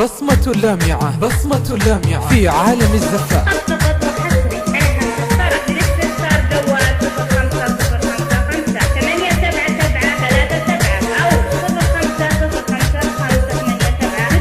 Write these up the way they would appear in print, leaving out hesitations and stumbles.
بصمة لامعة، بصمة لامعة في عالم الزفاف.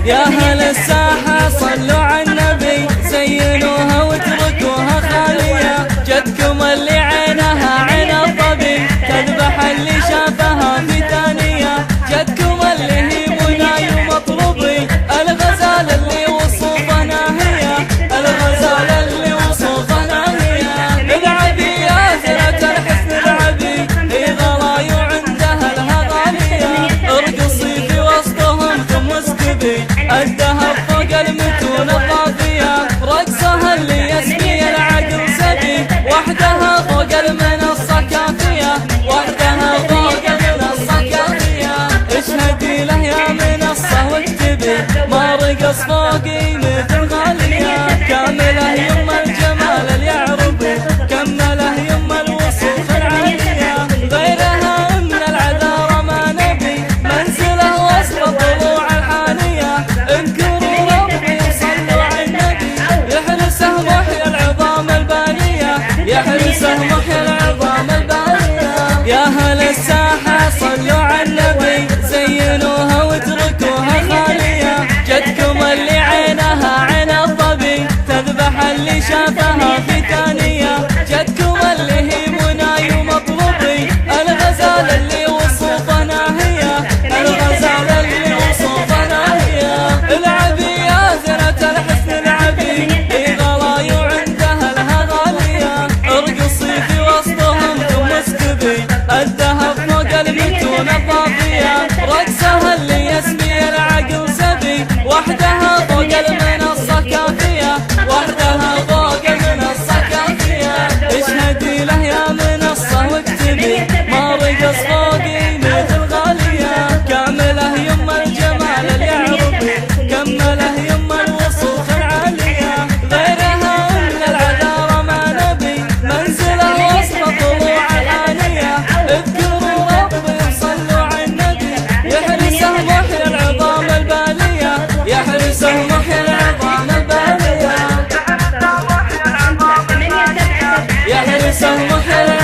يا أهل الساحة صلوا على النبي، زينوها واتركوها خالية. جدكم اللي عينها عين الظبي، تذبح اللي شافها في ثانية. جدكم اللي هي مناي ومطلوبي، الغزال اللي وصوفنا هي، الغزال اللي وصوفنا هي. العبي يا زرة الحسن العبي، هي غلاي وعندها لها غالية. ارقصي في وسطهم ثم اسكبي، الذهب فوق المتون الطافية. رقصها اللي يسقي العقل سبي، وحدها فوق المنصة كافية، وحدها فوق المنصة كافية. اشهدي له يا منصة واكتبي، ما رقص فوقي مثل غالية. كامله يما الجمال اليعربي، كمله يما الوصوف العالية. غيرها من العذارى ما نبي، منزله وسط الضلوع الحانية. انكروا ربي وصلوا على النبي، يحرسه محيا العظام البانية، يحرسه محيا العظام البانية. يا أهل الساحة صلوا على النبي، زينوها واتركوها خالية. جدكم اللي عينها عين الظبي، تذبح اللي شافها في ثانية. جدكم اللي هي مناي ومطلوبي، الغزال اللي وصوفنا هي، الغزال اللي وصوفنا هي. العبي يا زرة الحسن العبي، هي غلاي وعندها لها غالية. ارقصي في وسطهم ثم اسكبي، الذهب فوق المتون الطافية. رقصها اللي يسمي العقل سبي، وحدها فوق المنصة كافية، وحدها فوق المنصة كافية. اشهدي له يا منصة واكتبي، ما رقص فوقي مثل غالية. كامله يما الجمال اليعربي، كمله يما الوصوف العالية. غيرها من العذارى ما نبي، منزله وسط الضلوع الحانية. اذكروا ربي وصلوا على النبي، يحرسه محيا العظام البالية، يحرسه محيا العظام البالية، يحرسه محيا